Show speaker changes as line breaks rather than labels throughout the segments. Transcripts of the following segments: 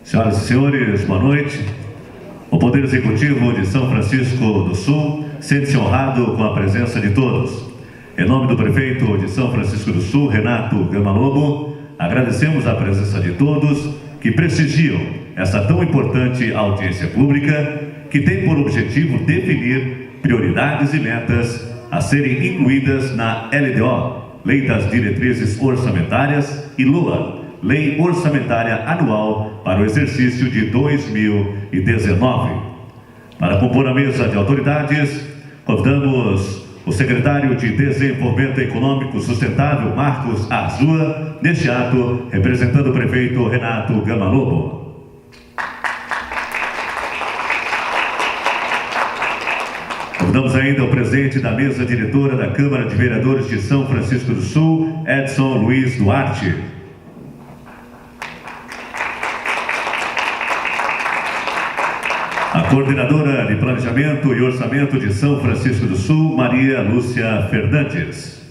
Senhoras e senhores, boa noite. O Poder Executivo de São Francisco do Sul sente-se honrado com a presença de todos. Em nome do prefeito de São Francisco do Sul, Renato Gama Lobo, agradecemos a presença de todos que prestigiam essa tão importante audiência pública que tem por objetivo definir prioridades e metas a serem incluídas na LDO, Lei das Diretrizes Orçamentárias, e LOA, Lei Orçamentária Anual para o exercício de 2019. Para compor a mesa de autoridades, convidamos o secretário de Desenvolvimento Econômico Sustentável, Marcos Arzua, neste ato, representando o prefeito Renato Gama Lobo. Convidamos ainda o presidente da mesa diretora da Câmara de Vereadores de São Francisco do Sul, Edson Luiz Duarte. A coordenadora de Planejamento e Orçamento de São Francisco do Sul, Maria Lúcia Fernandes.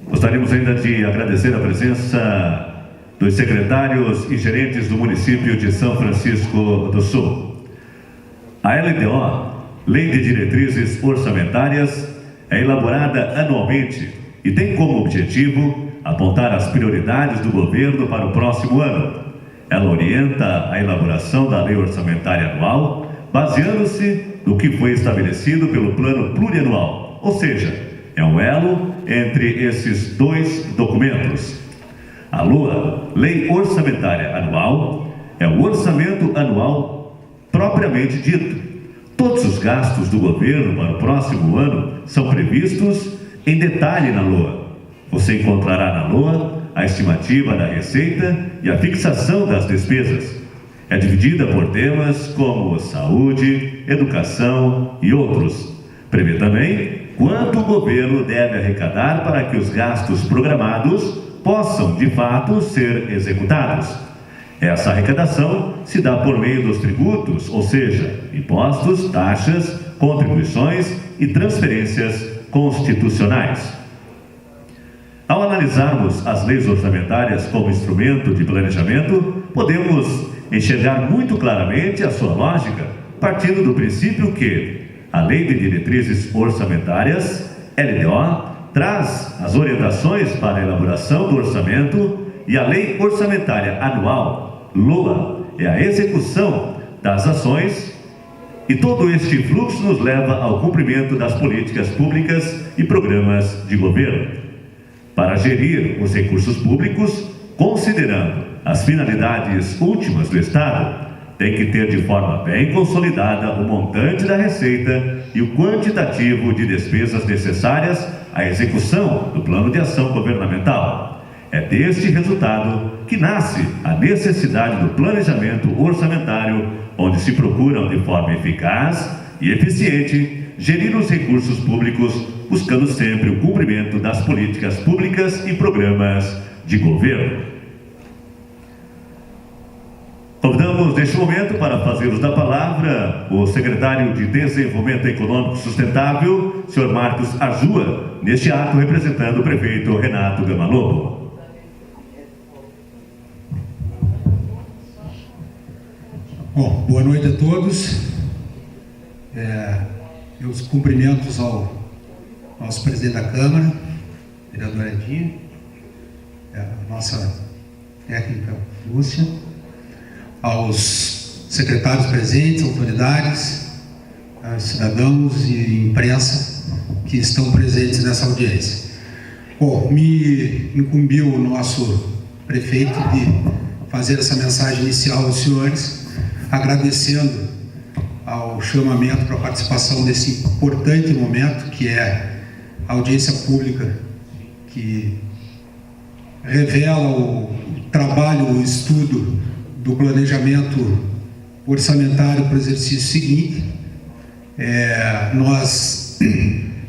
Gostaríamos ainda de agradecer a presença dos secretários e gerentes do município de São Francisco do Sul. A LDO, Lei de Diretrizes Orçamentárias, é elaborada anualmente e tem como objetivo apontar as prioridades do governo para o próximo ano. Ela orienta a elaboração da Lei Orçamentária Anual, baseando-se no que foi estabelecido pelo Plano Plurianual, ou seja, é um elo entre esses dois documentos. A LOA, Lei Orçamentária Anual, é o orçamento anual propriamente dito. Todos os gastos do governo para o próximo ano são previstos em detalhe na LOA. Você encontrará na LOA a estimativa da receita e a fixação das despesas. É dividida por temas como saúde, educação e outros. Prevê também quanto o governo deve arrecadar para que os gastos programados possam, de fato, ser executados. Essa arrecadação se dá por meio dos tributos, ou seja, impostos, taxas, contribuições e transferências constitucionais. Ao analisarmos as leis orçamentárias como instrumento de planejamento, podemos enxergar muito claramente a sua lógica, partindo do princípio que a Lei de Diretrizes Orçamentárias, LDO, traz as orientações para a elaboração do orçamento e a Lei Orçamentária Anual, LOA, é a execução das ações, e todo este fluxo nos leva ao cumprimento das políticas públicas e programas de governo. Para gerir os recursos públicos, considerando as finalidades últimas do Estado, tem que ter de forma bem consolidada o montante da receita e o quantitativo de despesas necessárias à execução do plano de ação governamental. É deste resultado que nasce a necessidade do planejamento orçamentário, onde se procuram de forma eficaz e eficiente gerir os recursos públicos, buscando sempre o cumprimento das políticas públicas e programas de governo. Convidamos neste momento para fazer uso da palavra o secretário de Desenvolvimento Econômico Sustentável, senhor Marcos Arzua, neste ato representando o prefeito Renato Gama Lobo.
Bom, boa noite a todos. Meus cumprimentos ao nosso presidente da Câmara, vereador Edinho, a nossa técnica Lúcia, aos secretários presentes, autoridades, cidadãos e imprensa que estão presentes nessa audiência. Bom, me incumbiu o nosso prefeito de fazer essa mensagem inicial aos senhores, agradecendo ao chamamento para a participação desse importante momento, que é a audiência pública, que revela o trabalho, o estudo do planejamento orçamentário para o exercício seguinte. Nós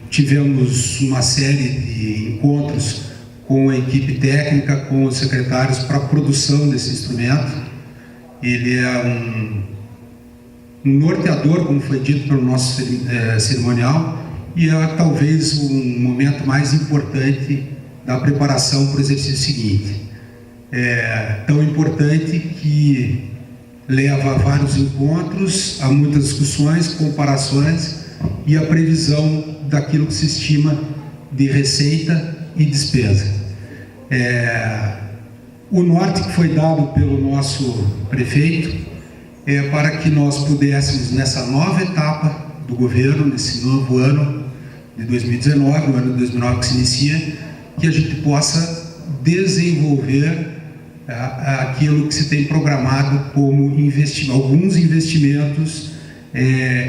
tivemos uma série de encontros com a equipe técnica, com os secretários para a produção desse instrumento. Ele é um norteador, como foi dito pelo nosso cerimonial, e é talvez o momento mais importante da preparação para o exercício seguinte. É tão importante que leva a vários encontros, a muitas discussões, comparações e a previsão daquilo que se estima de receita e despesa. O norte que foi dado pelo nosso prefeito é para que nós pudéssemos, nessa nova etapa do governo, nesse novo ano de 2019, o ano de 2009 que se inicia, que a gente possa desenvolver aquilo que se tem programado como alguns investimentos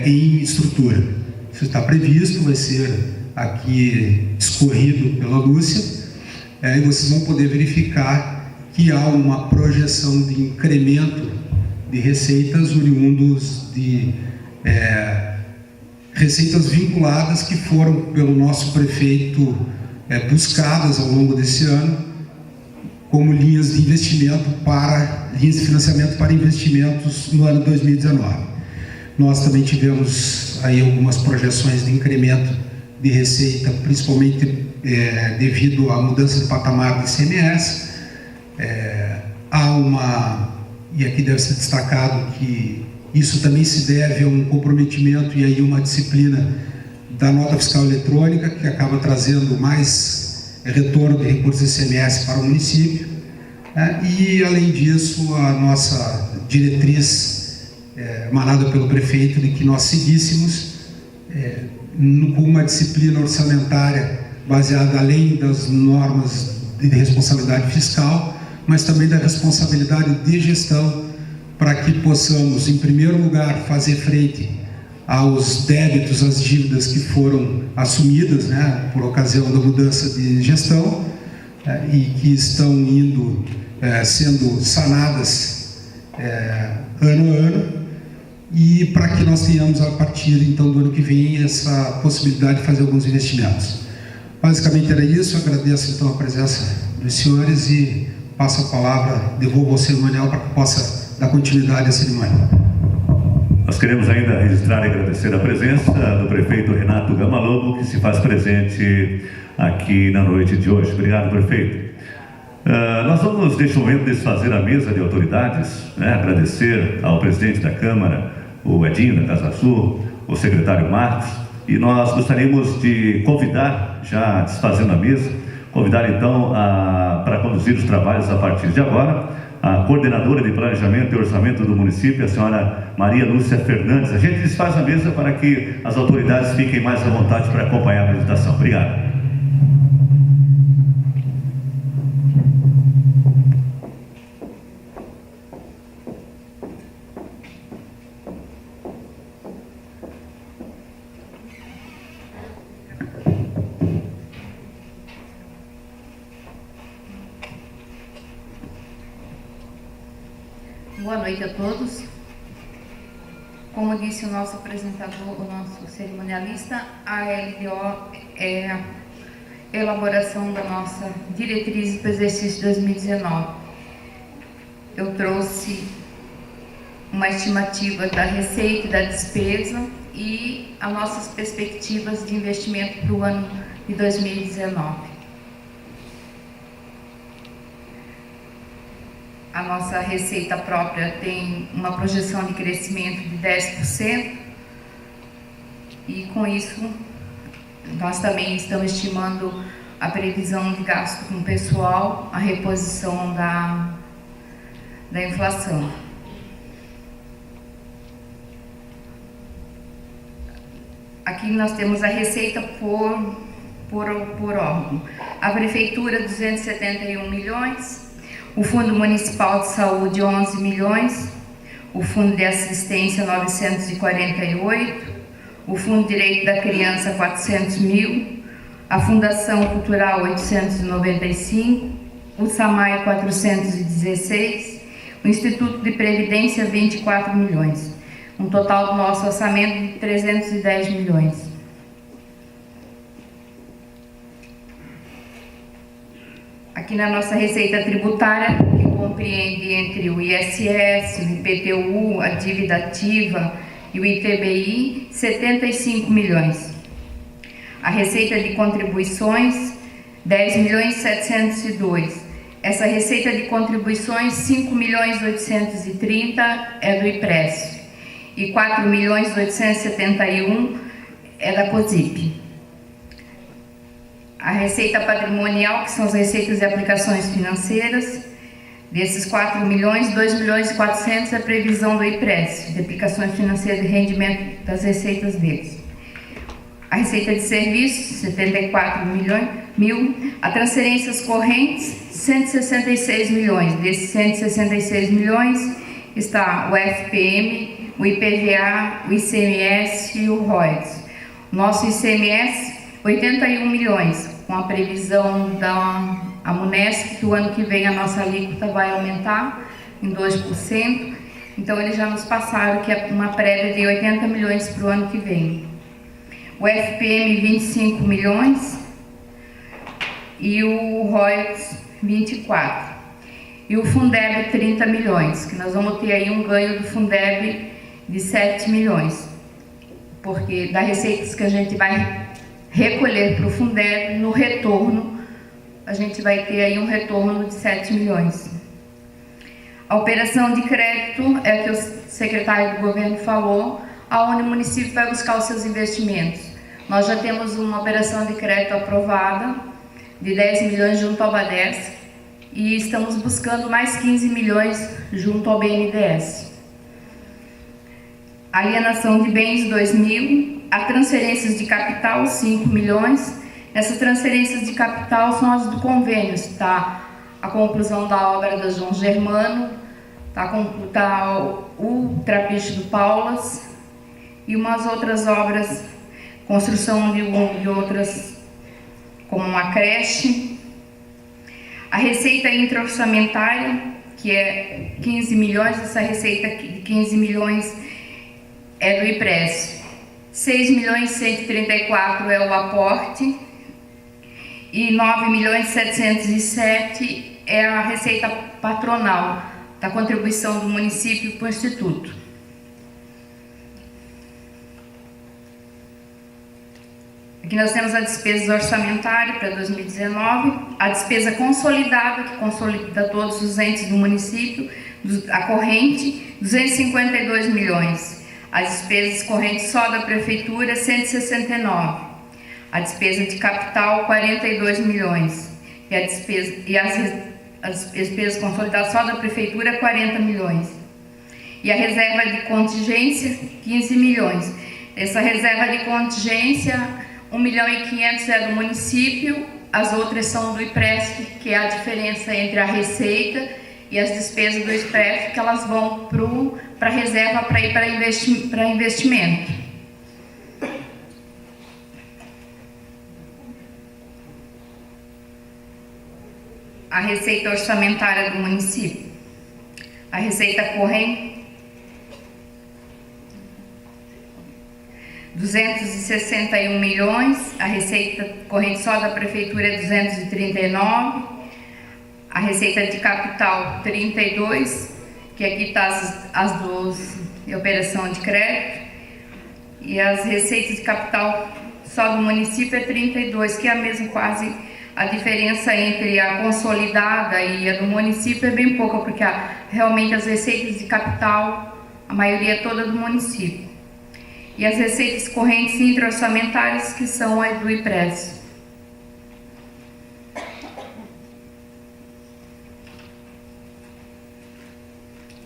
em estrutura. Isso está previsto, vai ser aqui discorrido pela Lúcia, e vocês vão poder verificar que há uma projeção de incremento de receitas oriundos de receitas vinculadas que foram pelo nosso prefeito buscadas ao longo desse ano como linhas de financiamento para investimentos no ano 2019. Nós também tivemos aí algumas projeções de incremento de receita, principalmente devido à mudança de patamar do ICMS. E aqui deve ser destacado que isso também se deve a um comprometimento e aí uma disciplina da nota fiscal eletrônica, que acaba trazendo mais retorno de recursos do ICMS para o município. E, além disso, a nossa diretriz emanada pelo prefeito de que nós seguíssemos com uma disciplina orçamentária baseada além das normas de responsabilidade fiscal, mas também da responsabilidade de gestão, para que possamos, em primeiro lugar, fazer frente aos débitos, às dívidas que foram assumidas, por ocasião da mudança de gestão, e que estão sendo sanadas ano a ano, e para que nós tenhamos, a partir então do ano que vem, essa possibilidade de fazer alguns investimentos. Basicamente era isso. Agradeço então a presença dos senhores e passo a palavra, devolvo ao cerimonial para que possa dar continuidade à cerimônia.
Nós queremos ainda registrar e agradecer a presença do prefeito Renato Gamalobo, que se faz presente aqui na noite de hoje. Obrigado, prefeito. Nós vamos, neste momento, desfazer a mesa de autoridades, agradecer ao presidente da Câmara, o Edinho da Casa Sul, o secretário Marcos, e nós gostaríamos de convidar, já desfazendo a mesa, convidar então para conduzir os trabalhos a partir de agora, a coordenadora de planejamento e orçamento do município, a senhora Maria Lúcia Fernandes. A gente desfaz a mesa para que as autoridades fiquem mais à vontade para acompanhar a apresentação. Obrigado.
Boa noite a todos. Como disse o nosso apresentador, o nosso cerimonialista, a LDO é a elaboração da nossa diretriz para o exercício 2019. Eu trouxe uma estimativa da receita e da despesa e as nossas perspectivas de investimento para o ano de 2019. A nossa receita própria tem uma projeção de crescimento de 10%, e com isso nós também estamos estimando a previsão de gasto com pessoal, a reposição da inflação. Aqui nós temos a receita por órgão. A Prefeitura, 271 milhões. O Fundo Municipal de Saúde, 11 milhões, o Fundo de Assistência, 948, o Fundo de Direito da Criança, 400 mil, a Fundação Cultural, 895, o SAMAI, 416, o Instituto de Previdência, 24 milhões, um total do nosso orçamento de 310 milhões. Aqui na nossa receita tributária, que compreende entre o ISS, o IPTU, a dívida ativa e o ITBI, 75 milhões. A receita de contribuições, 10.702. Essa receita de contribuições, 5.830 é do IPRES e 4.871 é da COSIP. A receita patrimonial, que são as receitas de aplicações financeiras, desses 4 milhões, 2.400.000 é a previsão do IPRES, de aplicações financeiras de rendimento das receitas deles. A receita de serviços, 74 mil. A transferências correntes, 166 milhões. Desses 166 milhões está o FPM, o IPVA, o ICMS e o ROIS. Nosso ICMS, 81 milhões, com a previsão da Amunesc, que o ano que vem a nossa alíquota vai aumentar em 2%. Então, eles já nos passaram que é uma prévia de 80 milhões para o ano que vem. O FPM, 25 milhões e o ROIS, 24. E o Fundeb, 30 milhões, que nós vamos ter aí um ganho do Fundeb de 7 milhões, porque das receitas que a gente vai recolher para o Fundeb, no retorno, a gente vai ter aí um retorno de 7 milhões. A operação de crédito é que o secretário do governo falou, aonde o município vai buscar os seus investimentos. Nós já temos uma operação de crédito aprovada de 10 milhões junto ao BADES e estamos buscando mais 15 milhões junto ao BNDES. Alienação de bens, 2.000. A transferências de capital, 5 milhões. Essas transferências de capital são as do convênio, tá? A conclusão da obra da João Germano, tá o Trapiche do Paulas e umas outras obras, construção de outras, como uma creche. A receita intra-orçamentária, que é 15 milhões, essa receita de 15 milhões é do IPRES. 6.134 é o aporte e 9.707 é a receita patronal da contribuição do município para o Instituto. Aqui nós temos a despesa orçamentária para 2019, a despesa consolidada, que consolida todos os entes do município, a corrente, 252 milhões. As despesas correntes só da prefeitura, 169. A despesa de capital, 42 milhões. E as despesas consolidadas só da prefeitura, 40 milhões. E a reserva de contingência, 15 milhões. Essa reserva de contingência, 1.500.000 é do município, as outras são do IPRESP, que é a diferença entre a receita e as despesas do IPRESP, que elas vão para a reserva para ir para investimento. A receita orçamentária do município. A receita corrente, 261 milhões, a receita corrente só da prefeitura é 239, a receita de capital 32, que aqui está as duas de operação de crédito, e as receitas de capital só do município é 32, que é a mesma quase, a diferença entre a consolidada e a do município é bem pouca, porque realmente as receitas de capital, a maioria é toda do município. E as receitas correntes intra-orçamentárias, que são as do IPRES.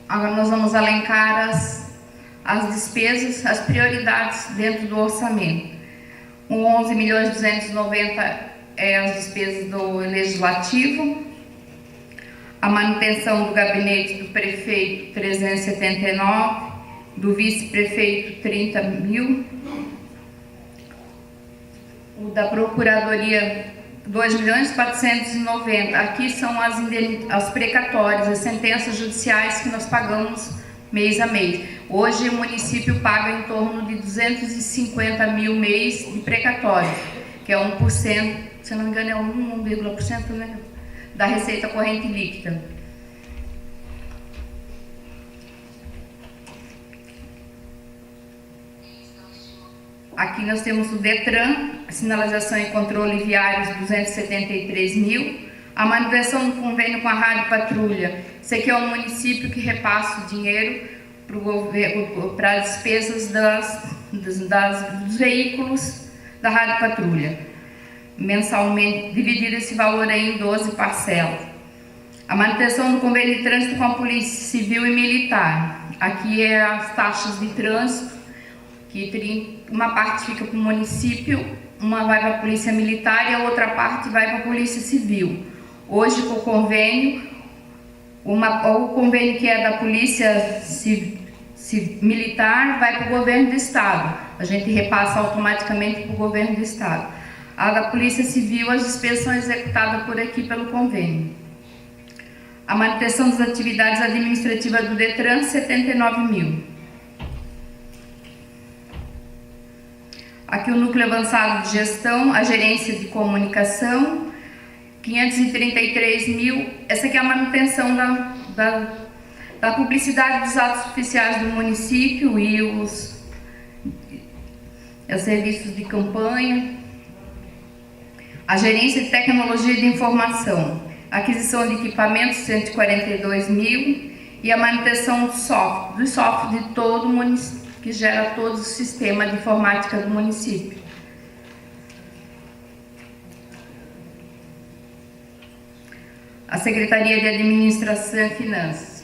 Agora nós vamos elencar as despesas, as prioridades dentro do orçamento. O 11.290 é as despesas do Legislativo. A manutenção do gabinete do prefeito, 379. Do vice-prefeito, 30 mil. O da Procuradoria, 2.490.000. Aqui são as precatórias, as sentenças judiciais que nós pagamos mês a mês. Hoje o município paga em torno de 250 mil mês de precatório, que é 1%, se não me engano é 1,1%, né? da receita corrente líquida. Aqui nós temos o DETRAN, sinalização e controle viários, 273 mil. A manutenção do convênio com a Rádio Patrulha. Esse aqui é o município que repassa o dinheiro para as despesas dos veículos da Rádio Patrulha. Mensalmente, dividir esse valor aí em 12 parcelas. A manutenção do convênio de trânsito com a Polícia Civil e Militar. Aqui é as taxas de trânsito, que uma parte fica para o município, uma vai para a Polícia Militar e a outra parte vai para a Polícia Civil. Hoje, com o convênio, o convênio que é da Polícia Militar vai para o Governo do Estado. A gente repassa automaticamente para o Governo do Estado. A da Polícia Civil, as despesas são executadas por aqui pelo convênio. A manutenção das atividades administrativas do DETRAN, 79 mil. Aqui o núcleo avançado de gestão, a gerência de comunicação, 533 mil. Essa aqui é a manutenção da publicidade dos atos oficiais do município e os serviços de campanha. A gerência de tecnologia de informação, aquisição de equipamentos, 142 mil. E a manutenção do software de todo o município, que gera todo o sistema de informática do município. A Secretaria de Administração e Finanças.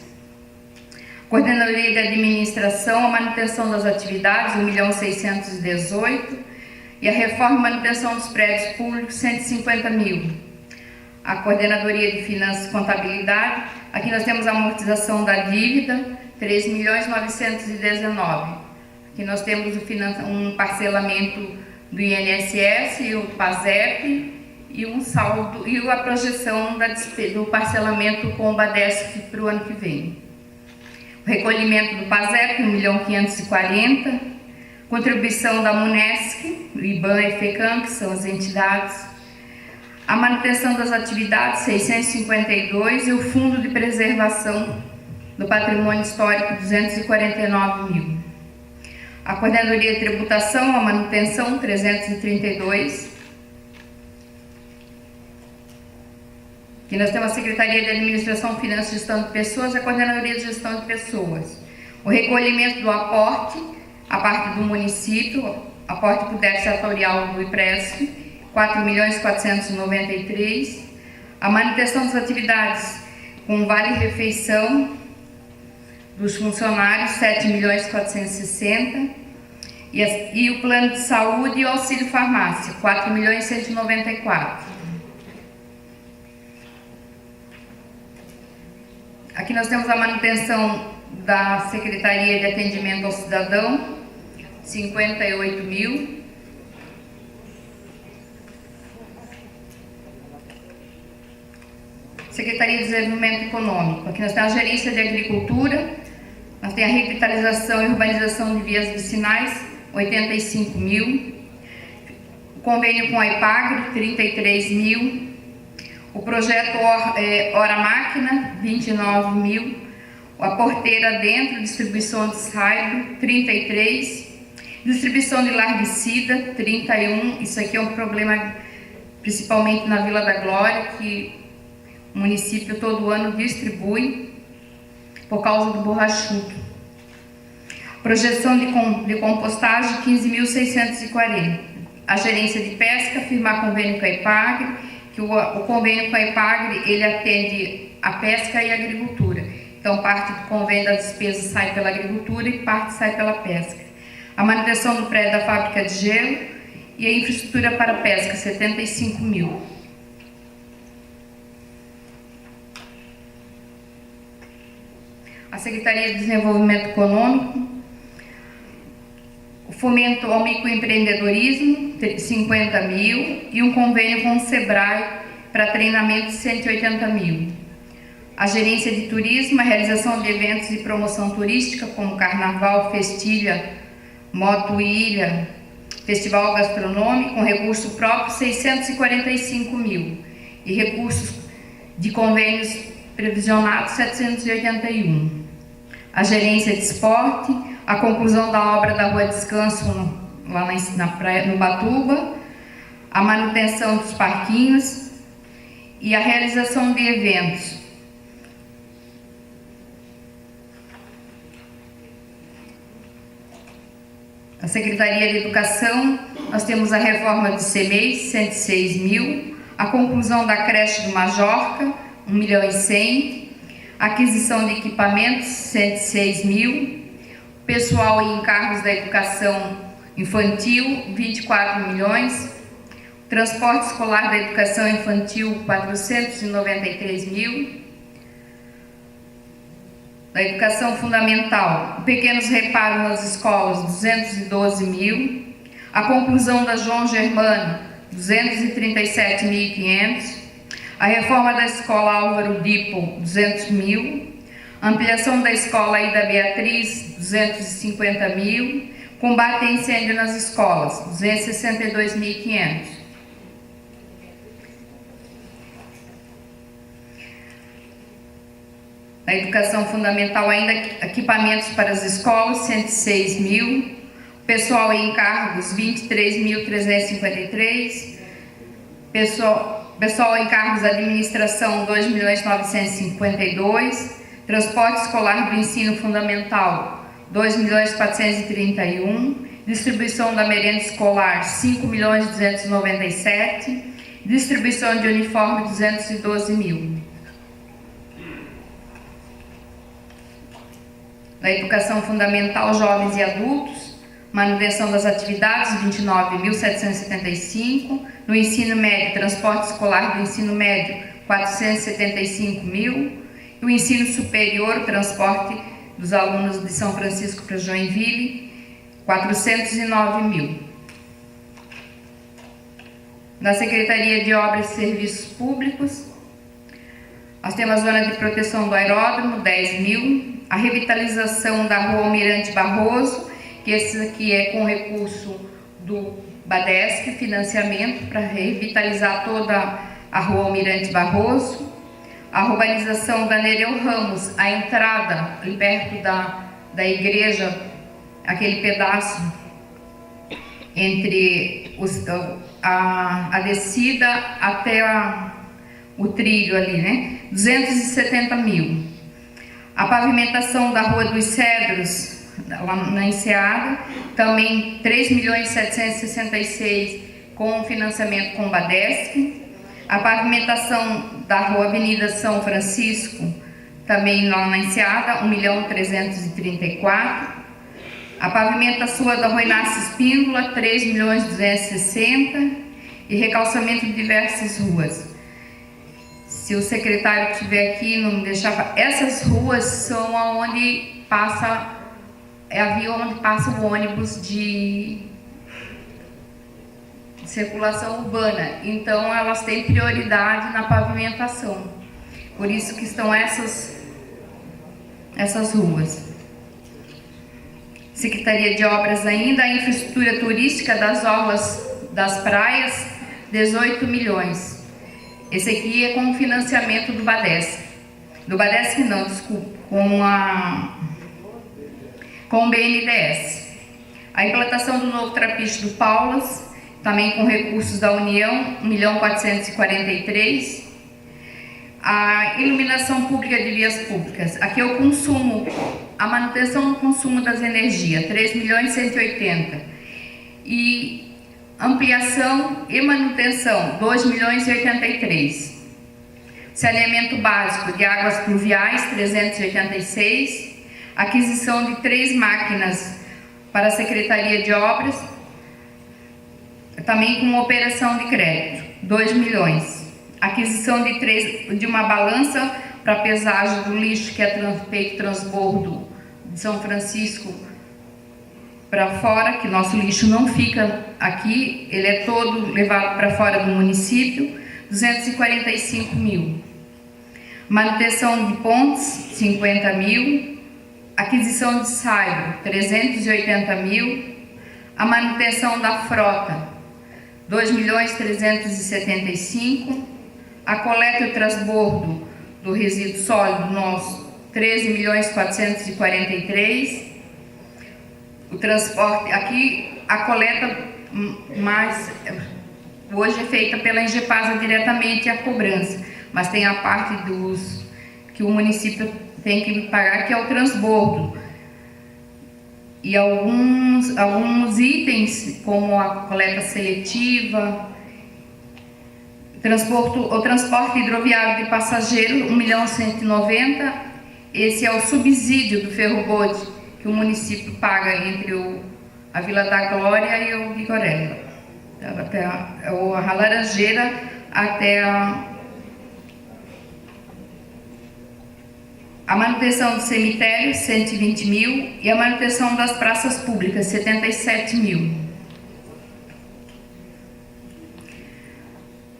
Coordenadoria de Administração, a manutenção das atividades, 1.618.000. E a reforma e manutenção dos prédios públicos, 150 mil. A Coordenadoria de Finanças e Contabilidade. Aqui nós temos a amortização da dívida, 3.919.000. Aqui nós temos um parcelamento do INSS e o PASEP e um saldo e a projeção do parcelamento com o BADESF para o ano que vem. O recolhimento do PASEP, 1.540.000. Contribuição da MUNESC, o IBAN e FECAM, que são as entidades. A manutenção das atividades, 652, e o Fundo de Preservação do Patrimônio Histórico, 249 mil. A Coordenadoria de Tributação, a manutenção, 332. Aqui nós temos a Secretaria de Administração, Finanças e Gestão de Pessoas e a Coordenadoria de Gestão de Pessoas. O recolhimento do aporte, a parte do município, aporte para o déficit setorial do IPRESF, 4.493.000. A manutenção das atividades com vale-refeição dos funcionários, 7.460.000. E o plano de saúde e o auxílio farmácia, 4.194.000. Aqui nós temos a manutenção da Secretaria de Atendimento ao Cidadão, 58 mil. Secretaria de Desenvolvimento Econômico. Aqui nós temos a Gerência de Agricultura, nós temos a Revitalização e Urbanização de Vias Vicinais, 85 mil. O convênio com a IPAGRE, 33 mil. O projeto Hora Máquina, 29 mil. A porteira dentro, distribuição de saibro, 33. Distribuição de largicida, 31. Isso aqui é um problema principalmente na Vila da Glória, que o município todo ano distribui por causa do borrachudo. Projeção de compostagem, 15.640. A gerência de pesca, firmar convênio com a IPAGRE, que o convênio com a IPAGRE, ele atende a pesca e a agricultura. Então, parte do convênio das despesas sai pela agricultura e parte sai pela pesca. A manutenção do prédio da fábrica de gelo e a infraestrutura para a pesca, 75 mil. A Secretaria de Desenvolvimento Econômico, o fomento ao microempreendedorismo, 50 mil, e um convênio com o SEBRAE para treinamento, 180 mil. A gerência de turismo, a realização de eventos de promoção turística, como carnaval, festilha, moto ilha, festival gastronômico, com recurso próprio, 645 mil. E recursos de convênios previsionados 781. A gerência de esporte, a conclusão da obra da Rua Descanso lá na praia, no Batuba, a manutenção dos parquinhos e a realização de eventos. A Secretaria de Educação, nós temos a reforma do CEMEI, 106 mil, a conclusão da creche do Majorca, 1.100.000, aquisição de equipamentos, 106 mil, pessoal e encargos da educação infantil, 24 milhões, transporte escolar da educação infantil, 493 mil, da educação fundamental, pequenos reparos nas escolas, 212 mil, a conclusão da João Germano, 237.500, a reforma da escola Álvaro Dipo, 200 mil, ampliação da escola Ida Beatriz, 250 mil, combate a incêndio nas escolas, 262.500. A educação fundamental ainda, equipamentos para as escolas, 106 mil, pessoal e encargos, 23.353, pessoal e encargos da administração, 2.952, transporte escolar do ensino fundamental, 2.431, distribuição da merenda escolar, 5.297, distribuição de uniforme, 212 mil. Na educação fundamental, jovens e adultos, manutenção das atividades, 29.775. No ensino médio, transporte escolar do ensino médio, 475 mil. E o ensino superior, transporte dos alunos de São Francisco para Joinville, 409 mil. Na Secretaria de Obras e Serviços Públicos, nós temos a zona de proteção do aeródromo, 10 mil. A revitalização da Rua Almirante Barroso, que esse aqui é com recurso do Badesc, financiamento para revitalizar toda a Rua Almirante Barroso. A urbanização da Nereu Ramos, a entrada ali perto da igreja, aquele pedaço entre a descida até o trilho ali, né? 270 mil. A pavimentação da Rua dos Cedros, lá na Enseada, também 3.766 com financiamento com o Badesc. A pavimentação da Rua Avenida São Francisco, também lá na Enseada, 1.334. A pavimentação da Rua Inácio Espíndola, 3.260. E recalçamento de diversas ruas. Se o secretário estiver aqui, não me deixar... Essas ruas são aonde passa... É a via onde passa o ônibus de circulação urbana. Então, elas têm prioridade na pavimentação. Por isso que estão essas ruas. Secretaria de Obras ainda, a infraestrutura turística das orlas das praias, 18 milhões. Esse aqui é com o financiamento do Badesc. Do Badesc não, desculpa, com o BNDES. A implantação do novo trapiche do Paulas, também com recursos da União, 1.443. A iluminação pública de vias públicas. Aqui é o consumo, a manutenção do consumo das energias, 3.180. E ampliação e manutenção, 2.083. Saneamento básico de águas pluviais, 386. Aquisição de 3 máquinas para a Secretaria de Obras, também com operação de crédito, 2 milhões. Aquisição de uma balança para pesagem do lixo que é feito transbordo de São Francisco para fora, que nosso lixo não fica aqui, ele é todo levado para fora do município, 245 mil. Manutenção de pontes, 50 mil. Aquisição de saibro, 380 mil. A manutenção da frota, 2.375. A coleta e o transbordo do resíduo sólido, nós 13.443.000. O transporte, aqui a coleta mais hoje é feita pela Engepasa diretamente a cobrança, mas tem a parte dos que o município tem que pagar, que é o transbordo. E alguns itens, como a coleta seletiva, o transporte hidroviário de passageiro, 1.190.000. Esse é o subsídio do ferrobode que o município paga entre a Vila da Glória e o Vigorella. Até a Laranjeira até a manutenção do cemitério, 120.000, e a manutenção das praças públicas, 77.000.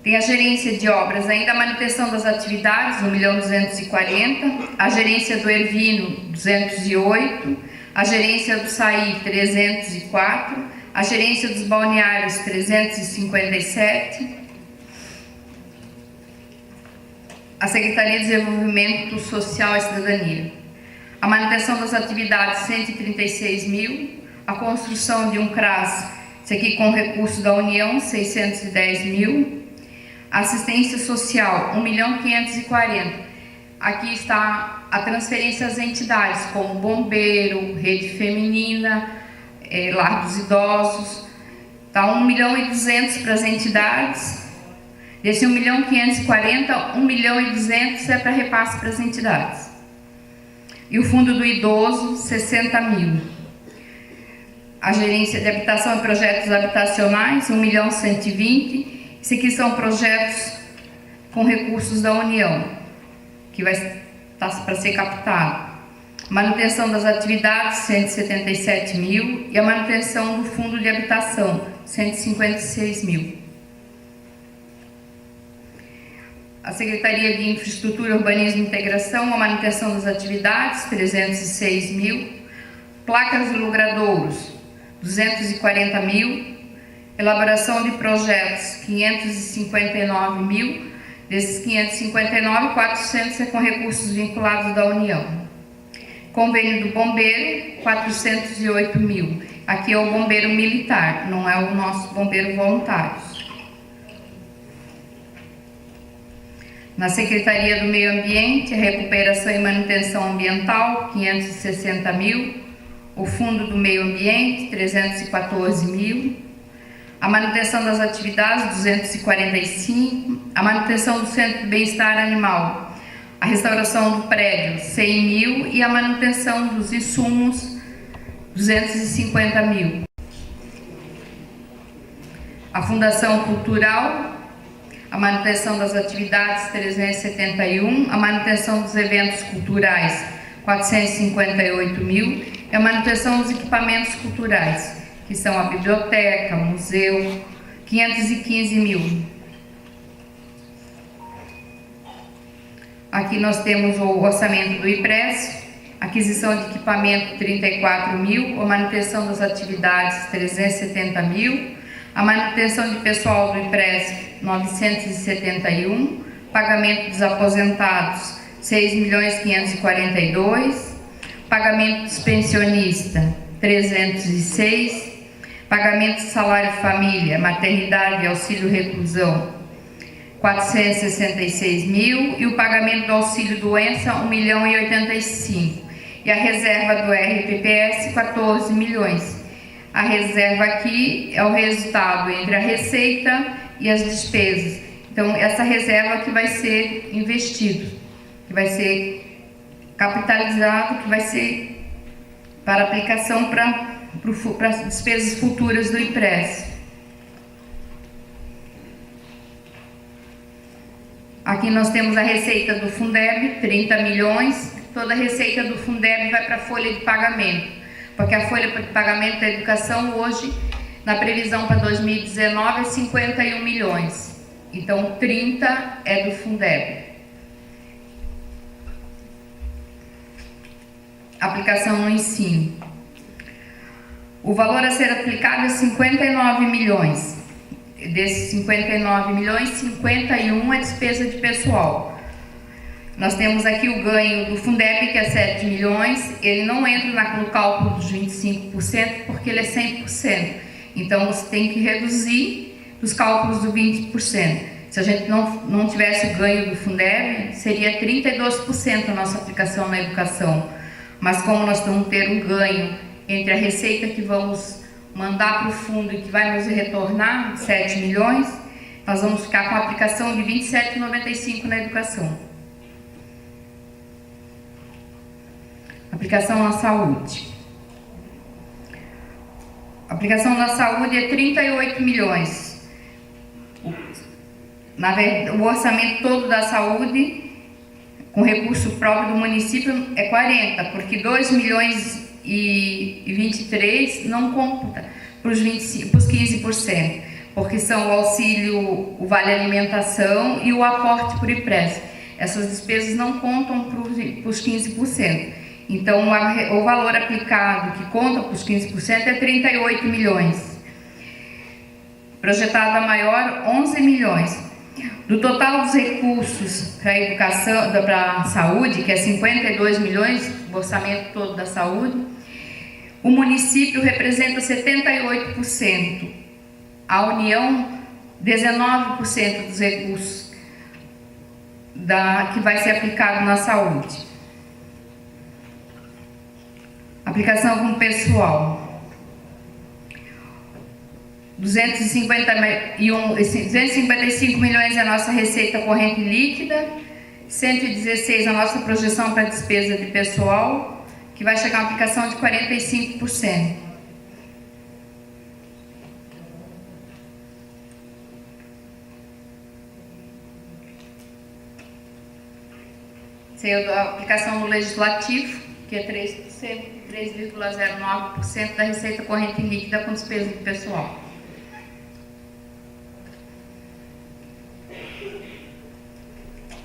Tem a gerência de obras, ainda a manutenção das atividades, 1.240.000, a gerência do Ervino, 208, a gerência do Saí, 304, a gerência dos balneários, 357, a Secretaria de Desenvolvimento Social e Cidadania. A manutenção das atividades, 136.000, a construção de um CRAS, isso aqui com recurso da União, 610.000, assistência social, 1.540.000. Aqui está a transferência às entidades, como Bombeiro, Rede Feminina, Lar dos Idosos. Está 1.200.000 para as entidades. Desse 1.540.000, 1.200.000 é para repasse para as entidades. E o Fundo do Idoso, 60.000. A Gerência de Habitação e Projetos Habitacionais, 1.120.000. Esses aqui são projetos com recursos da União, que vai estar para ser captado. Manutenção das atividades, 177.000, e a manutenção do Fundo de Habitação, 156.000. A Secretaria de Infraestrutura, Urbanismo e Integração, a manutenção das atividades, 306.000. Placas de logradouros, 240.000. Elaboração de projetos, 559.000, desses 559, 400 é com recursos vinculados da União. Convênio do Bombeiro, 408.000. Aqui é o bombeiro militar, não é o nosso bombeiro voluntário. Na Secretaria do Meio Ambiente, a recuperação e manutenção ambiental, 560.000. O Fundo do Meio Ambiente, 314.000. A manutenção das atividades, 245, a manutenção do Centro de Bem-Estar Animal, a restauração do prédio, 100.000, e a manutenção dos insumos, 250.000. A Fundação Cultural, a manutenção das atividades, 371, a manutenção dos eventos culturais, 458.000, e a manutenção dos equipamentos culturais, que são a biblioteca, museu, 515.000. Aqui nós temos o orçamento do IPRES, aquisição de equipamento, 34.000, a manutenção das atividades, 370.000, a manutenção de pessoal do IPRES, 971, pagamento dos aposentados, 6.542.000, pagamento dos pensionistas, 306, pagamento de salário família, maternidade e auxílio reclusão, 466.000, e o pagamento do auxílio doença, 1.085.000, e a reserva do RPPS, 14 milhões. A reserva aqui é o resultado entre a receita e as despesas. Então, essa reserva que vai ser investido, que vai ser capitalizado, que vai ser para aplicação para as despesas futuras do IPRES. Aqui nós temos a receita do Fundeb, 30 milhões. Toda a receita do Fundeb vai para a folha de pagamento, porque a folha de pagamento da educação hoje, na previsão para 2019, é 51 milhões. Então, 30 é do Fundeb. Aplicação no ensino. O valor a ser aplicado é 59 milhões. desses 59 milhões, 51 é despesa de pessoal. Nós temos aqui o ganho do Fundeb, que é 7 milhões, ele não entra no cálculo dos 25%, porque ele é 100%. Então, você tem que reduzir os cálculos do 20%. Se a gente não tivesse o ganho do Fundeb, seria 32% a nossa aplicação na educação. Mas como nós vamos ter um ganho entre a receita que vamos mandar para o fundo e que vai nos retornar 7 milhões, nós vamos ficar com a aplicação de 27,95 na educação. Aplicação na saúde. A aplicação na saúde é 38 milhões. Na verdade, o orçamento todo da saúde, com recurso próprio do município, é 40, porque 2 milhões e 23 não conta para os 15%, porque são o auxílio, o vale alimentação e o aporte por IPRES. Essas despesas não contam para os 15%. Então, o valor aplicado que conta para os 15% é 38 milhões. Projetada maior, 11 milhões. Do total dos recursos para a educação, para a saúde, que é 52 milhões, o orçamento todo da saúde, o município representa 78%, a União 19% dos recursos que vai ser aplicado na saúde. Aplicação com pessoal. 255 milhões é a nossa receita corrente líquida, 116 a nossa projeção para despesa de pessoal, que vai chegar a uma aplicação de 45%. Sendo a aplicação no legislativo, que é 3,09% da receita corrente líquida com despesa de pessoal.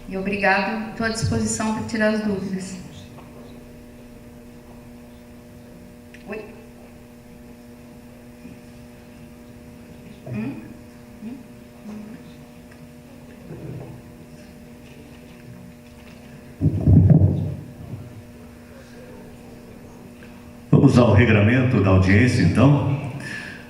E obrigado, estou à disposição para tirar as dúvidas. Oi?
Vamos ao regramento da audiência, então.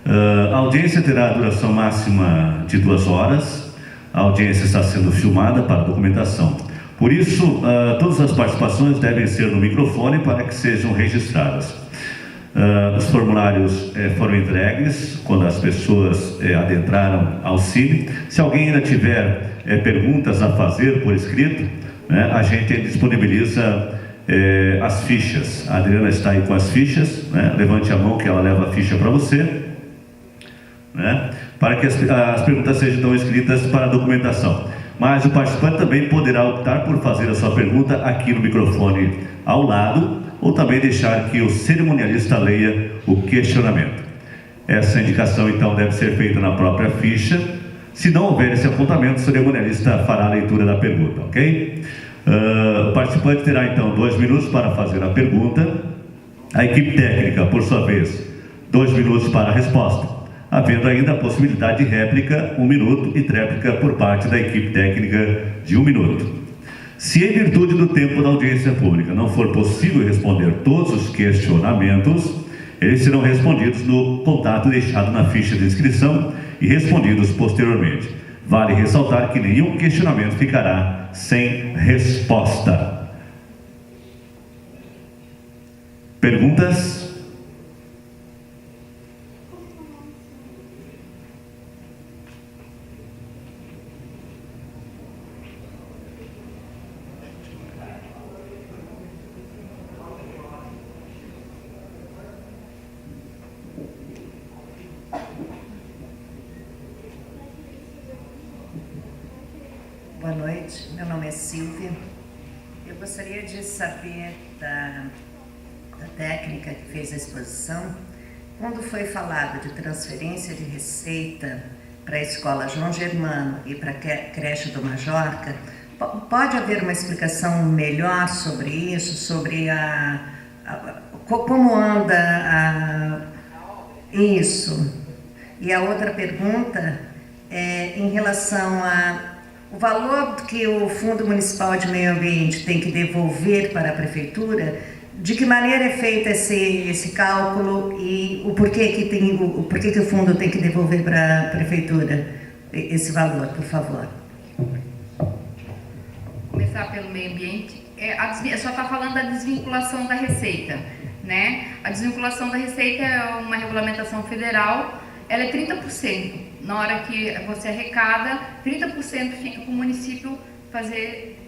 A audiência terá a duração máxima de 2 horas. A audiência está sendo filmada para documentação. Por isso, todas as participações devem ser no microfone para que sejam registradas. Os formulários foram entregues quando as pessoas adentraram ao Cine. Se alguém ainda tiver perguntas a fazer por escrito, a gente disponibiliza as fichas. A Adriana está aí com as fichas, levante a mão que ela leva a ficha para você, para que as perguntas sejam então escritas para a documentação. Mas o participante também poderá optar por fazer a sua pergunta aqui no microfone ao lado, ou também deixar que o cerimonialista leia o questionamento. Essa indicação então deve ser feita na própria ficha. Se não houver esse apontamento, o cerimonialista fará a leitura da pergunta, ok? O participante terá então 2 minutos para fazer a pergunta. A equipe técnica, por sua vez, 2 minutos para a resposta, havendo ainda a possibilidade de réplica, 1 minuto, e tréplica por parte da equipe técnica de 1 minuto. Se em virtude do tempo da audiência pública não for possível responder todos os questionamentos, eles serão respondidos no contato deixado na ficha de inscrição e respondidos posteriormente. Vale ressaltar que nenhum questionamento ficará sem resposta. Perguntas?
Boa noite, meu nome é Silvia. Eu gostaria de saber da técnica que fez a exposição, quando foi falado de transferência de receita para a escola João Germano e para a creche do Majorca, pode haver uma explicação melhor sobre isso, sobre como anda isso? E a outra pergunta em relação ao valor que o Fundo Municipal de Meio Ambiente tem que devolver para a Prefeitura, de que maneira é feito esse cálculo e o porquê que o fundo tem que devolver para a Prefeitura esse valor, por favor.
Começar pelo meio ambiente. Só está falando da desvinculação da receita, né? A desvinculação da receita é uma regulamentação federal, ela é 30%. Na hora que você arrecada, 30% fica para o município fazer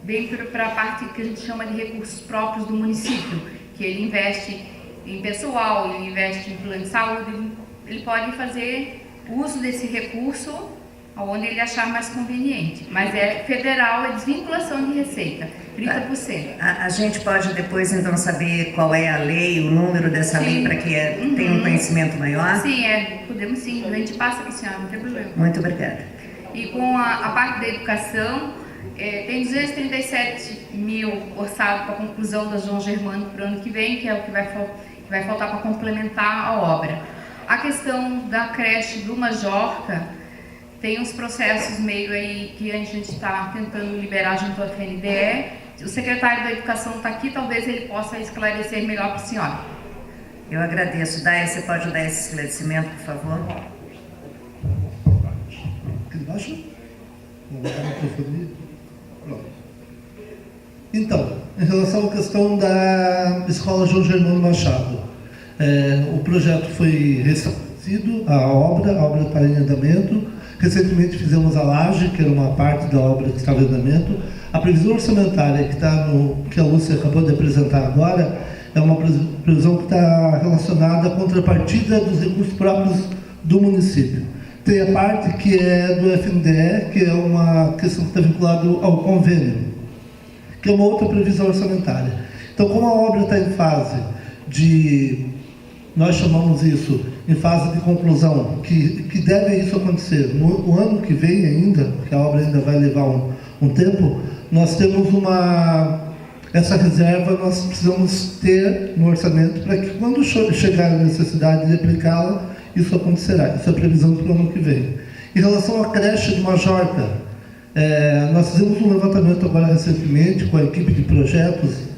bem para a parte que a gente chama de recursos próprios do município, que ele investe em pessoal, ele investe em plano de saúde, ele pode fazer uso desse recurso onde ele achar mais conveniente. Mas é federal, é desvinculação de receita, 30%.
A gente pode depois então saber qual é a lei, o número dessa lei, para que tenha um conhecimento maior?
Sim, podemos sim, a gente passa para a senhora, não tem problema.
Muito obrigada.
E com a parte da educação, tem 237 mil orçado para a conclusão da João Germano para o ano que vem, que é o que vai faltar para complementar a obra. A questão da creche do Majorca, tem uns processos meio aí que a gente está tentando liberar junto à FNDE. O secretário da Educação está aqui, talvez ele possa esclarecer melhor para a senhora.
Eu agradeço. Daí, você pode dar esse esclarecimento, por favor?
Aqui embaixo? Vou botar a microfonia. Pronto. Então, em relação à questão da Escola João Germano Machado, o projeto foi restabelecido, a obra está em andamento. Recentemente fizemos a laje, que era uma parte da obra que estava em andamento. A previsão orçamentária que a Lúcia acabou de apresentar agora é uma previsão que está relacionada à contrapartida dos recursos próprios do município. Tem a parte que é do FNDE, que é uma questão que está vinculada ao convênio, que é uma outra previsão orçamentária. Então, como a obra está em fase nós chamamos isso em fase de conclusão, que deve isso acontecer no ano que vem ainda, porque a obra ainda vai levar um tempo, nós temos essa reserva, nós precisamos ter no orçamento para que quando chegar a necessidade de aplicá-la, isso acontecerá. Isso é a previsão para o ano que vem. Em relação à creche de Majorca, nós fizemos um levantamento agora recentemente com a equipe de projetos,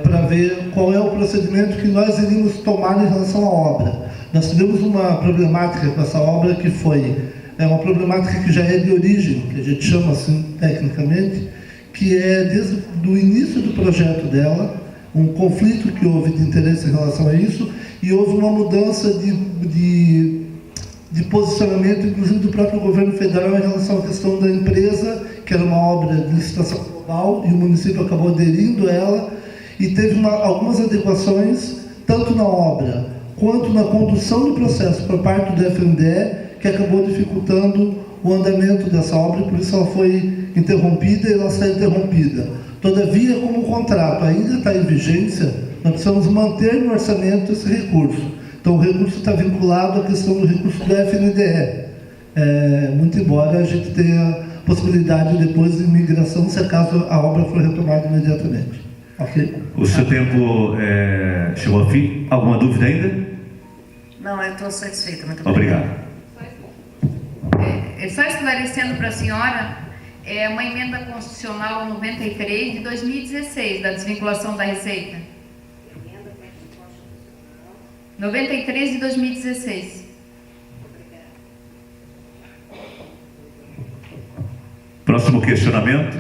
para ver qual é o procedimento que nós iríamos tomar em relação à obra. Nós tivemos uma problemática com essa obra que foi uma problemática que já é de origem, que a gente chama assim tecnicamente, que é desde o início do projeto dela, um conflito que houve de interesse em relação a isso, e houve uma mudança de posicionamento, inclusive do próprio governo federal, em relação à questão da empresa, que era uma obra de licitação global, e o município acabou aderindo a ela, e teve algumas adequações, tanto na obra, quanto na condução do processo por parte do FNDE, que acabou dificultando o andamento dessa obra, e por isso ela foi interrompida, e ela está interrompida. Todavia, como o contrato ainda está em vigência, nós precisamos manter no orçamento esse recurso. Então, o recurso está vinculado à questão do recurso do FNDE, muito embora a gente tenha possibilidade depois de migração, se acaso a obra for retomada imediatamente. Ok?
O seu tempo chegou ao fim. Alguma dúvida ainda?
Não, eu estou satisfeita. Muito obrigada.
Obrigado.
Só esclarecendo para a senhora, é uma emenda constitucional 93 de 2016, da desvinculação da receita. 93 de 2016.
Próximo questionamento.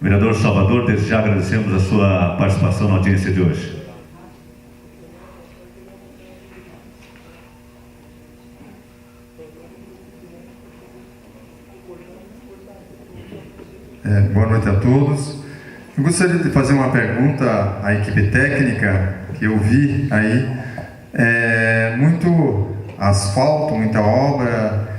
Vereador Salvador, desde já agradecemos a sua participação na audiência de hoje.
Boa noite a todos. Eu gostaria de fazer uma pergunta à equipe técnica, que eu vi aí. Muito asfalto, muita obra,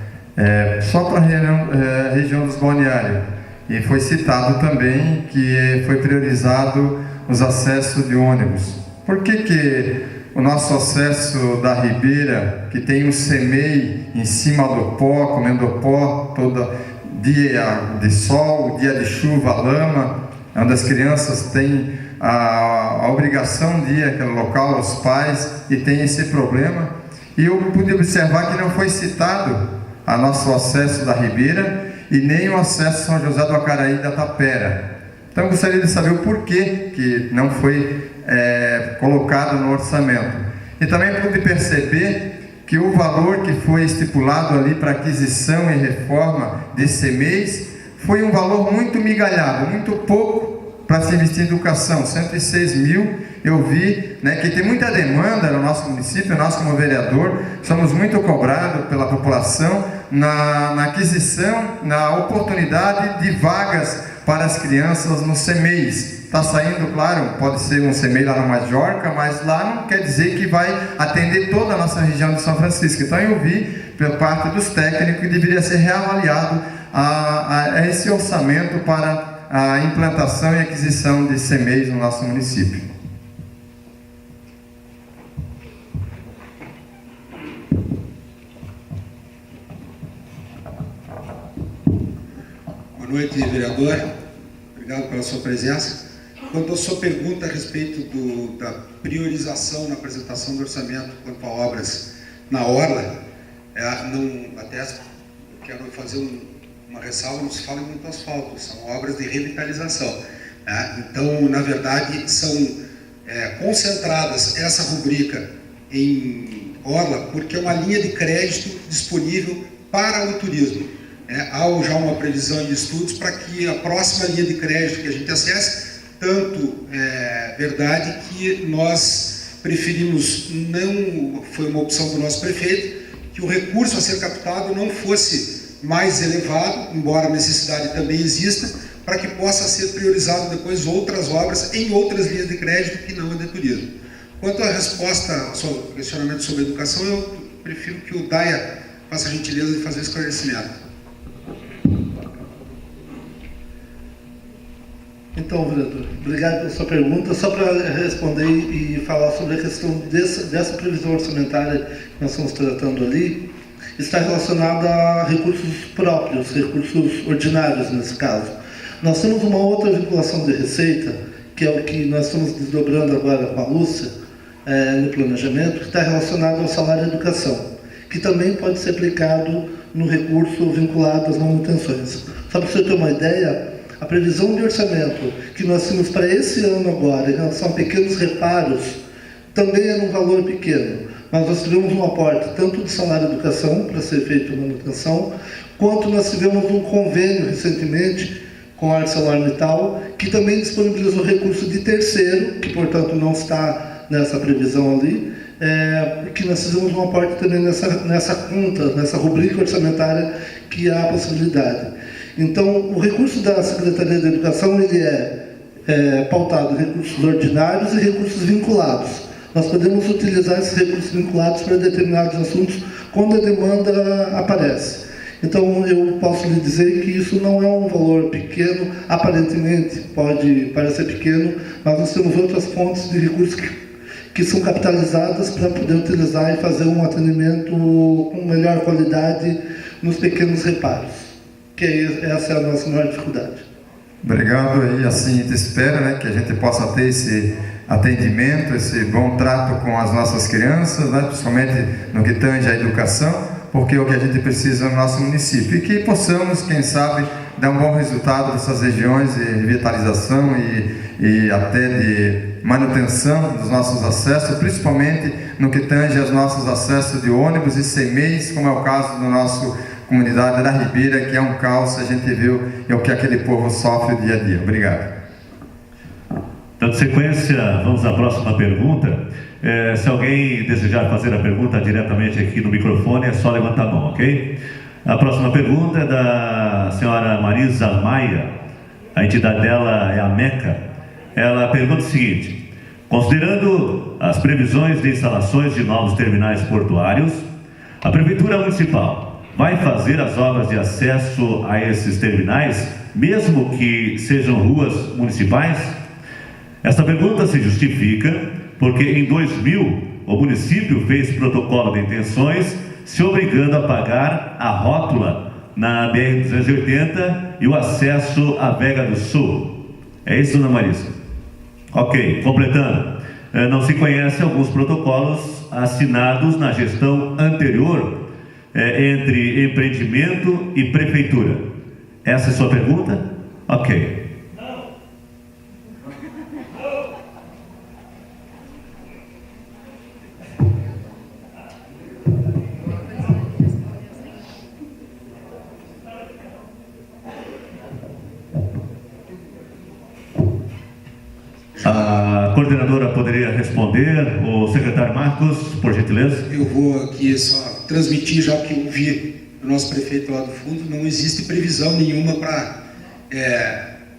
só para a região dos balneários. E foi citado também que foi priorizado os acessos de ônibus. Por que o nosso acesso da Ribeira, que tem um CEMEI em cima do pó, comendo pó, todo dia de sol, dia de chuva, lama, onde as crianças têm a obrigação de ir àquele local, os pais, e tem esse problema. E eu pude observar que não foi citado a nosso acesso da Ribeira e nem o acesso São José do Acaraí da Tapera. Então eu gostaria de saber o porquê que não foi colocado no orçamento. E também pude perceber que o valor que foi estipulado ali para aquisição e reforma de CMEIs foi um valor muito migalhado, muito pouco para se investir em educação. 106 mil, eu vi, né, que tem muita demanda no nosso município. Nós, como vereador, somos muito cobrados pela população na aquisição, na oportunidade de vagas para as crianças no CMEIs. Está saindo, claro, pode ser um CMEI lá no Majorca, mas lá não quer dizer que vai atender toda a nossa região de São Francisco. Então eu vi, pela parte dos técnicos, que deveria ser reavaliado esse orçamento para a implantação e aquisição de CMEIs no nosso município.
Boa noite, vereador. Obrigado pela sua presença. Quanto à sua pergunta a respeito da priorização na apresentação do orçamento quanto a obras na Orla, até eu quero fazer uma ressalva, não se fala em muito asfalto, são obras de revitalização. Né? Então, na verdade, são concentradas essa rubrica em Orla, porque é uma linha de crédito disponível para o turismo. Há já uma previsão de estudos para que a próxima linha de crédito que a gente acesse, tanto é verdade que nós preferimos, não foi uma opção do nosso prefeito, que o recurso a ser captado não fosse mais elevado, embora a necessidade também exista, para que possa ser priorizado depois outras obras em outras linhas de crédito que não é de turismo. Quanto à resposta ao seu questionamento sobre educação, eu prefiro que o Daia faça a gentileza de fazer o esclarecimento.
Então, vereador, obrigado pela sua pergunta. Só para responder e falar sobre a questão dessa previsão orçamentária que nós estamos tratando ali, está relacionada a recursos próprios, recursos ordinários nesse caso. Nós temos uma outra vinculação de receita, que é o que nós estamos desdobrando agora com a Lúcia, no planejamento, que está relacionado ao salário de educação, que também pode ser aplicado no recurso vinculado às manutenções. Só para você ter uma ideia, a previsão de orçamento que nós temos para esse ano agora, em relação a pequenos reparos, também é num valor pequeno. Mas nós tivemos um aporte tanto de salário de educação, para ser feito manutenção, quanto nós tivemos um convênio recentemente com a ArcelorMittal, que também disponibilizou recurso de terceiro, que portanto não está nessa previsão ali, que nós fizemos um aporte também nessa conta, nessa rubrica orçamentária que há a possibilidade. Então, o recurso da Secretaria de Educação ele é pautado em recursos ordinários e recursos vinculados. Nós podemos utilizar esses recursos vinculados para determinados assuntos quando a demanda aparece. Então, eu posso lhe dizer que isso não é um valor pequeno, aparentemente pode parecer pequeno, mas nós temos outras fontes de recursos que são capitalizadas para poder utilizar e fazer um atendimento com melhor qualidade nos pequenos reparos, que essa é a nossa maior dificuldade.
Obrigado, e assim a gente espera, né, que a gente possa ter esse atendimento, esse bom trato com as nossas crianças, né, principalmente no que tange à educação, porque é o que a gente precisa no nosso município, e que possamos, quem sabe, dar um bom resultado dessas regiões de revitalização e até de manutenção dos nossos acessos, principalmente no que tange aos nossos acessos de ônibus e CMEIs, como é o caso do nosso comunidade da Ribeira, que é um caos, a gente viu, é o que aquele povo sofre dia a dia. Obrigado.
Dando sequência, vamos à próxima pergunta. Se alguém desejar fazer a pergunta diretamente aqui no microfone, é só levantar a mão, ok? A próxima pergunta é da senhora Marisa Maia, a entidade dela é a MECA. Ela pergunta o seguinte: considerando as previsões de instalações de novos terminais portuários, a Prefeitura Municipal vai fazer as obras de acesso a esses terminais, mesmo que sejam ruas municipais? Esta pergunta se justifica porque em 2000 o município fez protocolo de intenções se obrigando a pagar a rótula na BR-280 e o acesso à Vega do Sul. É isso, dona Marisa? Ok, completando. Não se conhece alguns protocolos assinados na gestão anterior entre empreendimento e prefeitura. Essa é a sua pergunta? Ok. A coordenadora poderia responder, o secretário Marcos, por gentileza?
Eu vou aqui só transmitir, já que eu vi o nosso prefeito lá do fundo, não existe previsão nenhuma para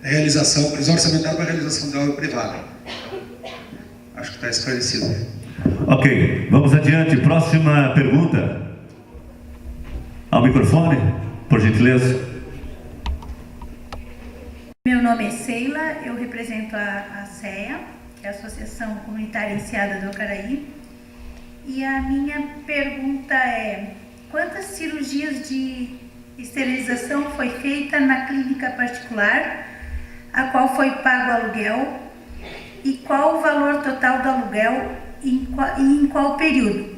previsão orçamentária para realização da obra privada. Acho que está esclarecido.
Ok, vamos adiante. Próxima pergunta. Ao microfone, por gentileza.
Meu nome é Sheila, eu represento a CEA, que é a Associação Comunitária Enseada do Acaraí. E a minha pergunta é: quantas cirurgias de esterilização foi feita na clínica particular, a qual foi pago aluguel, e qual o valor total do aluguel e em qual período?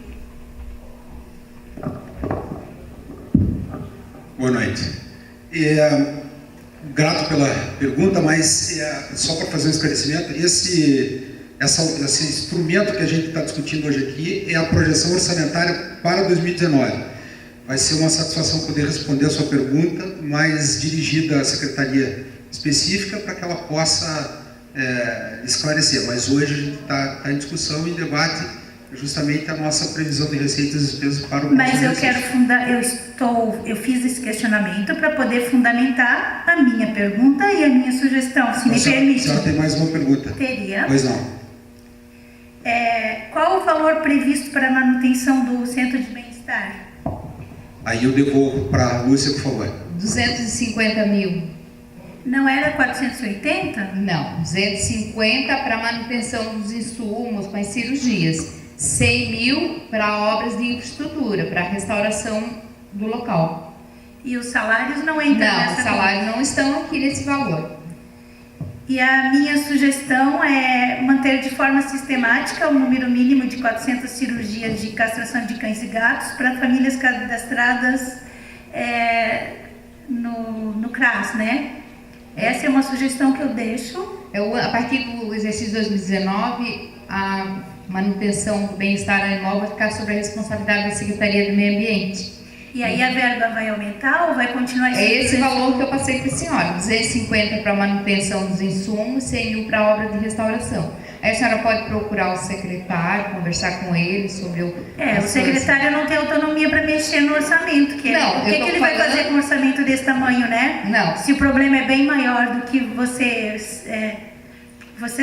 Boa noite. Grato pela pergunta, mas só para fazer um esclarecimento, esse instrumento que a gente está discutindo hoje aqui é a projeção orçamentária para 2019. Vai ser uma satisfação poder responder a sua pergunta, mas dirigida à secretaria específica para que ela possa esclarecer. Mas hoje a gente está em discussão e em debate justamente a nossa previsão de receitas e despesas para o
Mas eu quero eu fiz esse questionamento para poder fundamentar a minha pergunta e a minha sugestão, se me permite.
A senhora tem mais uma pergunta?
Teria.
Pois não.
Qual o valor previsto para a manutenção do centro de bem-estar?
Aí eu devolvo para a Lúcia, por favor.
250 mil.
Não era 480?
Não, 250 para manutenção dos insumos, para as cirurgias. 100 mil para obras de infraestrutura, para a restauração do local.
E os salários não entram nessa?
Não, os salários não estão aqui nesse valor.
E a minha sugestão é manter de forma sistemática o número mínimo de 400 cirurgias de castração de cães e gatos para famílias cadastradas no CRAS, né? Essa é uma sugestão que eu deixo. A partir do exercício 2019, a manutenção do bem-estar animal vai ficar sob a responsabilidade da Secretaria do Meio Ambiente. E aí a verba vai aumentar ou vai continuar?
É esse valor que eu passei para a senhora, 250 para manutenção dos insumos, 100 mil para obra de restauração. Aí a senhora pode procurar o secretário, conversar com ele sobre o...
o secretário não tem autonomia para mexer no orçamento. O que ele vai fazer com um orçamento desse tamanho, né?
Não.
Se o problema é bem maior do que você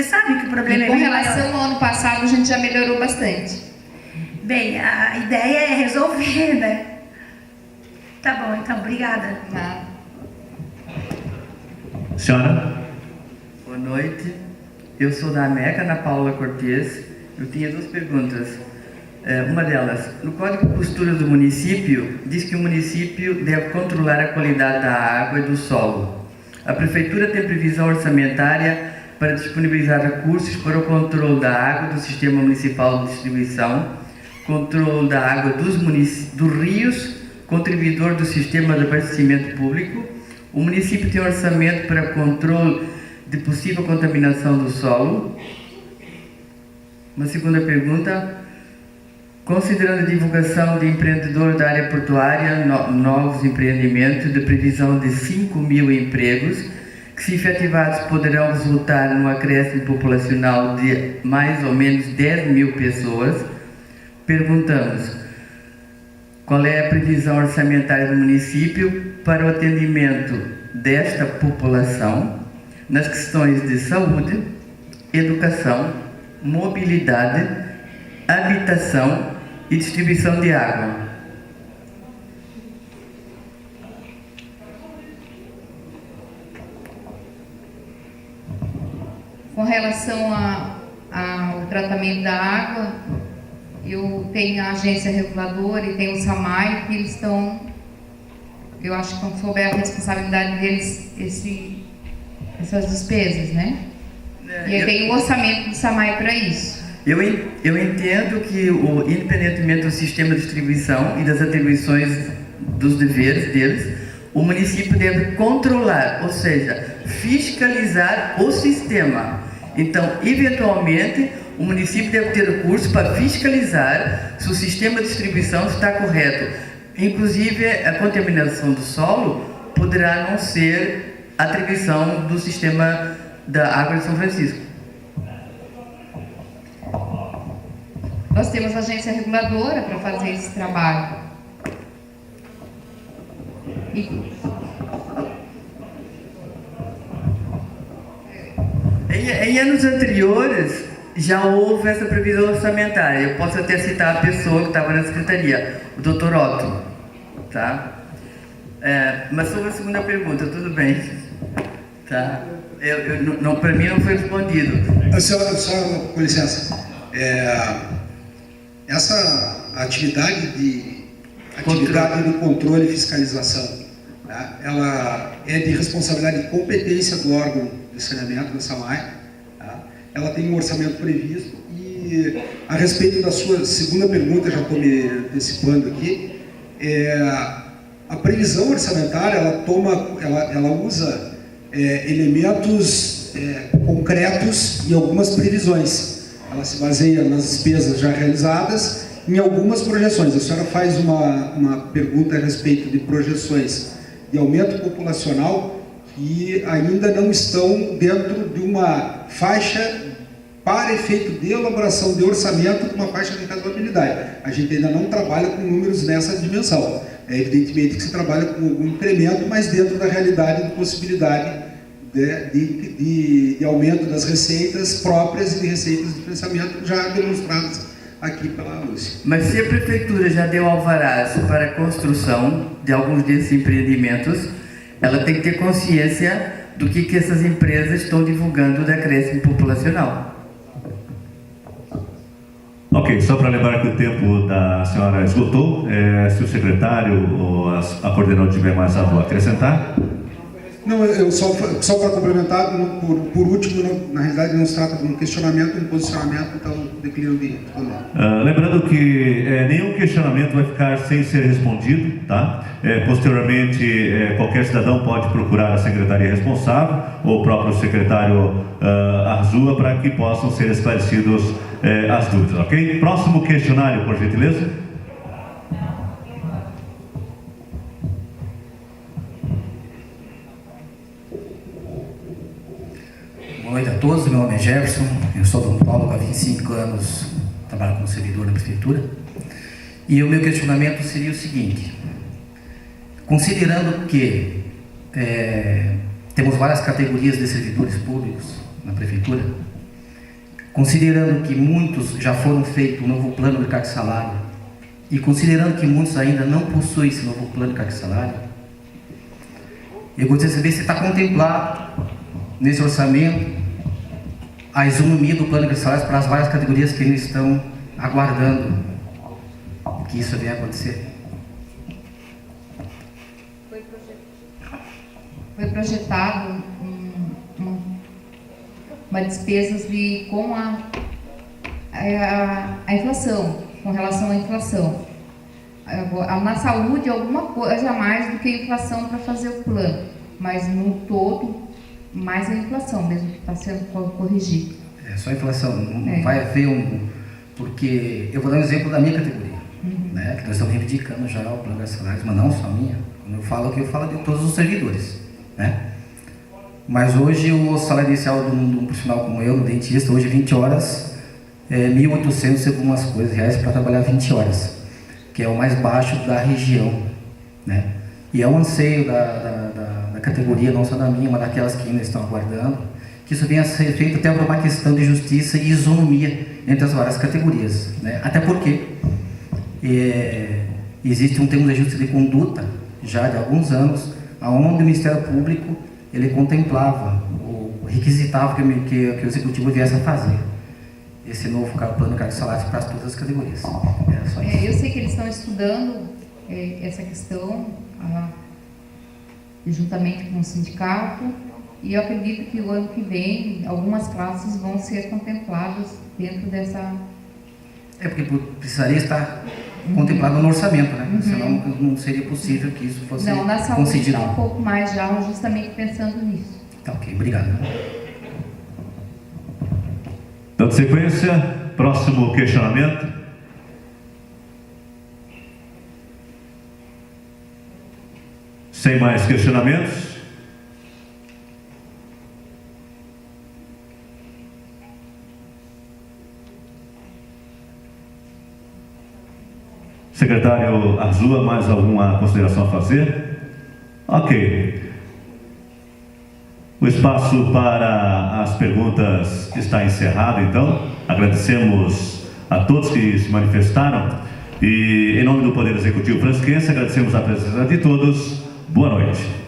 sabe que o problema é bem maior.
Com relação ao ano passado, a gente já melhorou bastante.
Bem, a ideia é resolver, né? Tá bom, então, obrigada.
Nada.
Senhora?
Boa noite. Eu sou da AMECA, Ana Paula Cortes. Eu tinha duas perguntas. Uma delas, no Código de Costura do município, diz que o município deve controlar a qualidade da água e do solo. A Prefeitura tem previsão orçamentária para disponibilizar recursos para o controle da água do Sistema Municipal de Distribuição, controle da água dos rios, contribuidor do Sistema de Abastecimento Público. O município tem orçamento para controle de possível contaminação do solo. Uma segunda pergunta, considerando a divulgação de empreendedor da área portuária, novos empreendimentos de previsão de 5 mil empregos, que se efetivados poderão resultar num acréscimo populacional de mais ou menos 10 mil pessoas, perguntamos: qual é a previsão orçamentária do município para o atendimento desta população nas questões de saúde, educação, mobilidade, habitação e distribuição de água?
Com relação ao tratamento da água, eu tenho a agência reguladora e tenho o SAMAI, que eles estão, eu acho que estão sob a responsabilidade deles essas despesas, né? E aí tem o orçamento do SAMAI para isso.
Eu entendo que, independentemente do sistema de distribuição e das atribuições dos deveres deles, o município deve controlar, ou seja, fiscalizar o sistema. Então, eventualmente, o município deve ter recursos para fiscalizar se o sistema de distribuição está correto. Inclusive, a contaminação do solo poderá não ser atribuição do sistema da água de São Francisco.
Nós temos a agência reguladora para fazer esse trabalho.
Em anos anteriores, já houve essa previsão orçamentária. Eu posso até citar a pessoa que estava na secretaria, o Dr. Otto. Tá? Mas sobre a segunda pergunta, tudo bem. Tá? Para mim não foi respondido.
Só com licença. Essa atividade de controle e fiscalização, tá? Ela é de responsabilidade e competência do órgão de saneamento, da SAMAI. Tá? Ela tem um orçamento previsto e, a respeito da sua segunda pergunta, já estou me antecipando aqui, a previsão orçamentária, ela usa elementos concretos e algumas previsões. Ela se baseia nas despesas já realizadas em algumas projeções. A senhora faz uma pergunta a respeito de projeções de aumento populacional que ainda não estão dentro de uma faixa para efeito de elaboração de orçamento com uma faixa de razoabilidade. A gente ainda não trabalha com números nessa dimensão. Evidentemente que se trabalha com algum incremento, mas dentro da realidade de possibilidade de aumento das receitas próprias e de receitas de financiamento já demonstradas aqui pela Lúcia.
Mas se a Prefeitura já deu alvarás para a construção de alguns desses empreendimentos, ela tem que ter consciência do que essas empresas estão divulgando de acréscimo populacional.
Ok, só para lembrar que o tempo da senhora esgotou, se o secretário ou a coordenadora tiver mais algo a acrescentar.
Não, eu só para complementar, por último, na realidade não se trata de um questionamento, um posicionamento, então declino de responder.
Lembrando que nenhum questionamento vai ficar sem ser respondido, tá? Posteriormente, qualquer cidadão pode procurar a secretaria responsável ou o próprio secretário Arzua para que possam ser esclarecidos as dúvidas, ok? Próximo questionário, por gentileza.
Boa noite a todos, meu nome é Jefferson, eu sou de São Paulo há 25 anos, trabalho como servidor na prefeitura. E o meu questionamento seria o seguinte: considerando que temos várias categorias de servidores públicos na prefeitura, considerando que muitos já foram feito um novo plano de carga e salário, e considerando que muitos ainda não possuem esse novo plano de carga e salário, eu gostaria de saber se está contemplado nesse orçamento a isonomia do plano de salários para as várias categorias que ainda estão aguardando que isso venha a acontecer.
Foi projetado uma despesa com a inflação, com relação à inflação. Na saúde, alguma coisa a mais do que a inflação para fazer o plano, mas no todo, mais a inflação mesmo que está sendo corrigida.
É só a inflação, não vai haver porque eu vou dar um exemplo da minha categoria, né, que nós estamos reivindicando já o plano de salários, mas não só a minha. Quando eu falo aqui, eu falo de todos os servidores, né? Mas hoje o salário inicial de um profissional como eu, no dentista, hoje 20 horas, é 1.800 e algumas coisas reais para trabalhar 20 horas, que é o mais baixo da região, né? E é um anseio da categoria, não só da minha, mas daquelas que ainda estão aguardando, que isso venha a ser feito até por uma questão de justiça e isonomia entre as várias categorias, né? Até porque existe um termo de ajuste de conduta já de alguns anos, onde o Ministério Público ele contemplava, ou requisitava que o Executivo viesse a fazer esse novo plano de carga e salários para todas as categorias. Era só isso.
Eu sei que eles estão estudando essa questão juntamente com o sindicato E eu acredito que o ano que vem algumas classes vão ser contempladas dentro dessa...
É porque precisaria estar contemplado no orçamento, né? Senão não seria possível que isso fosse
Não, na saúde
concedido.
está um pouco mais já, justamente pensando nisso.
Tá, ok, obrigado.
Dando sequência, próximo questionamento. Sem mais questionamentos. Secretário Arzua, mais alguma consideração a fazer? Ok. O espaço para as perguntas está encerrado, então. Agradecemos a todos que se manifestaram e, em nome do Poder Executivo Francisquense, agradecemos a presença de todos. Boa noite.